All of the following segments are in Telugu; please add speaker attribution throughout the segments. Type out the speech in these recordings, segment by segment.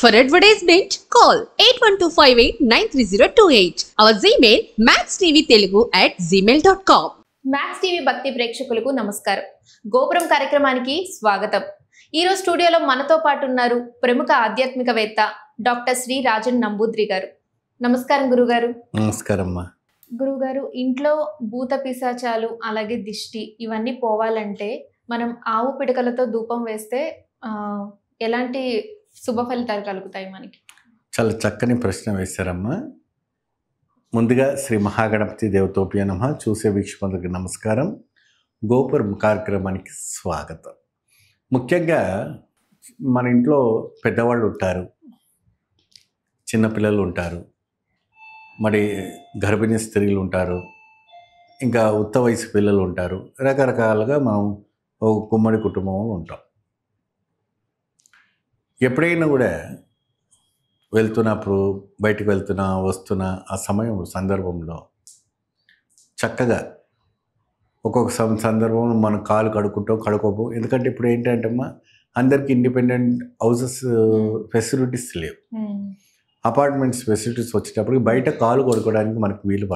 Speaker 1: For advertisement, call 8125893028. Our Gmail maxtvtelugu@gmail.com.
Speaker 2: Max TV భక్తి ప్రేక్షకులకు నమస్కారం. గోపురం కార్యక్రమానికి స్వాగతం. ఈరోజు స్టూడియోలో మనతో పాటు ఉన్నారు ప్రముఖ ఆధ్యాత్మికవేత్త డాక్టర్ శ్రీ రాజన్ నంబూద్రి గారు. నమస్కారం గురుగారు.
Speaker 3: నమస్కారం అమ్మా.
Speaker 2: గురుగారు, ఇంట్లో భూత పిశాచాలు అలాగే దిష్టి ఇవన్నీ పోవాలంటే మనం ఆవు పిడకలతో ధూపం వేస్తే ఎలాంటి శుభ ఫలితాలు కలుగుతాయి మనకి?
Speaker 3: చాలా చక్కని ప్రశ్న వేశారమ్మా. ముందుగా శ్రీ మహాగణపతి దేవతోప్య నమః. చూసే వీక్షకులకు నమస్కారం. గోపురం కార్యక్రమానికి స్వాగతం. ముఖ్యంగా మన ఇంట్లో పెద్దవాళ్ళు ఉంటారు, చిన్నపిల్లలు ఉంటారు, మరి గర్భిణీ స్త్రీలు ఉంటారు, ఇంకా ఉత్త వయసు పిల్లలు ఉంటారు. రకరకాలుగా మనం ఒక గుమ్మడి కుటుంబంలో ఉంటాం. ఎప్పుడైనా కూడా వెళ్తున్నప్పుడు, బయటకు వెళ్తున్నా వస్తున్నా ఆ సమయం సందర్భంలో చక్కగా ఒక్కొక్క సందర్భంలో మనం కాలు కడుక్కుంటాం, కడుక్కోము. ఎందుకంటే ఇప్పుడు ఏంటంటే అమ్మా, అందరికీ ఇండిపెండెంట్ హౌసెస్ ఫెసిలిటీస్ లేవు. అపార్ట్మెంట్స్ ఫెసిలిటీస్ వచ్చేటప్పుడు బయట కాలు కొడుకోవడానికి మనకు వీలు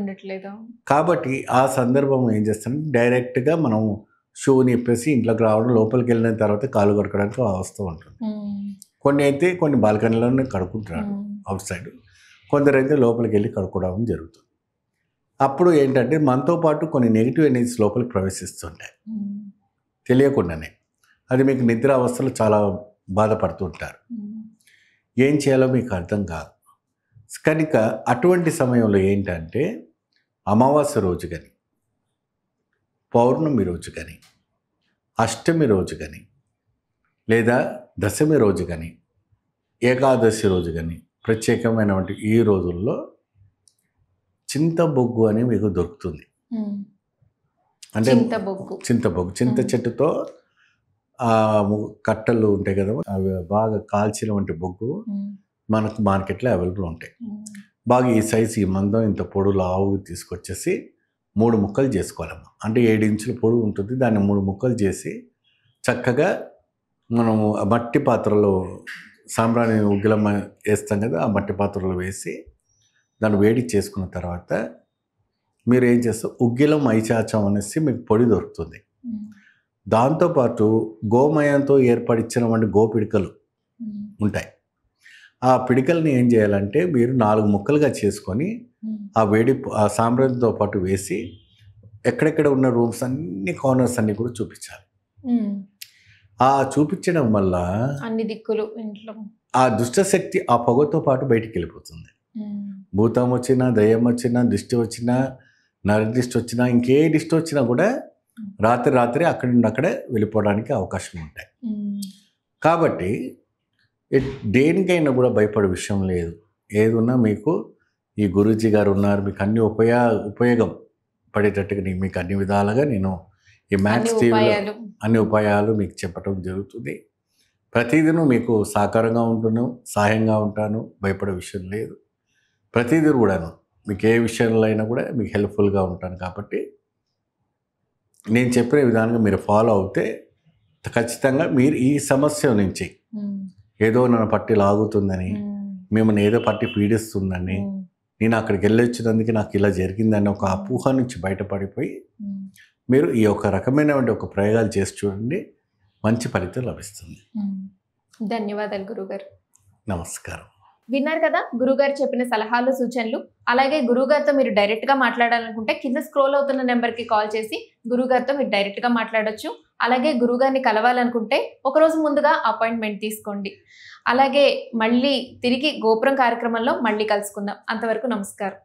Speaker 2: ఉండట్లేదు.
Speaker 3: కాబట్టి ఆ సందర్భం ఏం చేస్తాం, డైరెక్ట్గా మనం షూని ఇప్పేసి ఇంట్లోకి రావడం, లోపలికి వెళ్ళిన తర్వాత కాలు కొడుకోవడానికి వస్తూ ఉంటుంది. కొన్ని అయితే కొన్ని బాల్కనీలోనే కడుక్కుంటున్నారు అవుట్ సైడ్, కొందరైతే లోపలికి వెళ్ళి కడుక్కోవడం జరుగుతుంది. అప్పుడు ఏంటంటే మనతో పాటు కొన్ని నెగిటివ్ ఎనర్జీస్ లోపలికి ప్రవేశిస్తుంటాయి తెలియకుండానే. అది మీకు నిద్ర అవస్థలు చాలా బాధపడుతుంటారు. ఏం చేయాలో మీకు అర్థం కాదు. కనుక అటువంటి సమయంలో ఏంటంటే అమావాస్య రోజు కానీ, పౌర్ణమి రోజు కానీ, అష్టమి రోజు కానీ, లేదా దశమి రోజు కానీ, ఏకాదశి రోజు కానీ, ప్రత్యేకమైనటువంటి ఈ రోజుల్లో చింతబొగ్గు అని మీకు దొరుకుతుంది. అంటే చింతబొగ్గు, చింత చెట్టుతో కట్టలు ఉంటాయి కదా, అవి బాగా కాల్చినటువంటి బొగ్గు మనకు మార్కెట్లో అవైలబుల్ ఉంటాయి. బాగా ఈ సైజు, ఈ మందం ఇంత పొడుగు లావు తీసుకొచ్చేసి 3 ముక్కలు చేసుకోవాలమ్మా. అంటే 7 ఇంచుల పొడుగు ఉంటుంది. దాన్ని 3 ముక్కలు చేసి చక్కగా మనము ఆ మట్టి పాత్రలో సాంబ్రాణి ఉగ్గిలం వేస్తాం కదా, ఆ మట్టి పాత్రలో వేసి దాన్ని వేడి చేసుకున్న తర్వాత మీరు ఏం చేస్తారు, ఉగ్గిలం ఐచాచం అనేసి మీకు పొడి దొరుకుతుంది. దాంతోపాటు గోమయంతో ఏర్పడిచ్చినటువంటి గోపిడికలు ఉంటాయి. ఆ పిడికల్ని ఏం చేయాలంటే మీరు 4 ముక్కలుగా చేసుకొని ఆ వేడి ఆ సాంబ్రాణితో పాటు వేసి ఎక్కడెక్కడ ఉన్న రూమ్స్ అన్ని కార్నర్స్ అన్ని కూడా చూపించాలి. ఆ చూపించడం వల్ల
Speaker 2: అన్ని దిక్కులు ఇంట్లో
Speaker 3: ఆ దుష్టశక్తి ఆ పొగతో పాటు బయటికి వెళ్ళిపోతుంది. భూతం వచ్చినా, దయ్యం వచ్చినా, దిష్టి వచ్చినా, నరదిష్టి వచ్చినా, ఇంకే దిష్టి వచ్చినా కూడా రాత్రి అక్కడి నుండి అక్కడే వెళ్ళిపోవడానికి అవకాశం ఉంటాయి. కాబట్టి దేనికైనా కూడా భయపడే విషయం లేదు. ఏదున్నా మీకు ఈ గురూజీ గారు ఉన్నారు, మీకు అన్ని ఉపయోగం పడేటట్టుగా మీకు అన్ని విధాలుగా నేను ఈ మ్యాక్స్ టీవీలో అన్ని ఉపాయాలు మీకు చెప్పడం జరుగుతుంది. ప్రతిదినం మీకు సహకారంగా ఉంటున్నాను, సహాయంగా ఉంటాను, భయపడే విషయం లేదు. ప్రతిదీ కూడాను మీకు ఏ విషయంలో అయినా కూడా మీకు హెల్ప్ఫుల్గా ఉంటాను. కాబట్టి నేను చెప్పిన విధానంగా మీరు ఫాలో అవుతే ఖచ్చితంగా మీరు ఈ సమస్య నుంచి, ఏదో నన్ను పట్టి లాగుతుందని, మిమ్మల్ని ఏదో పట్టి పీడిస్తుందని, నేను అక్కడికి వెళ్ళొచ్చినందుకు నాకు ఇలా జరిగిందని ఒక అపోహ నుంచి బయటపడిపోయి మీరు ఈ ఒక రకమైనటువంటి ఒక ప్రయోగాలు చేసి చూడండి, మంచి ఫలితం లభిస్తుంది.
Speaker 2: ధన్యవాదాలు గురుగారు.
Speaker 3: నమస్కారం.
Speaker 2: విన్నారు కదా గురుగారు చెప్పిన సలహాలు, సూచనలు. అలాగే గురుగారితో మీరు డైరెక్ట్గా మాట్లాడాలనుకుంటే కింద స్క్రోల్ అవుతున్న నెంబర్కి కాల్ చేసి గురుగారితో మీరు డైరెక్ట్గా మాట్లాడొచ్చు. అలాగే గురుగారిని కలవాలనుకుంటే ఒకరోజు ముందుగా అపాయింట్మెంట్ తీసుకోండి. అలాగే మళ్ళీ తిరిగి గోపురం కార్యక్రమంలో మళ్ళీ కలుసుకుందాం. అంతవరకు నమస్కారం.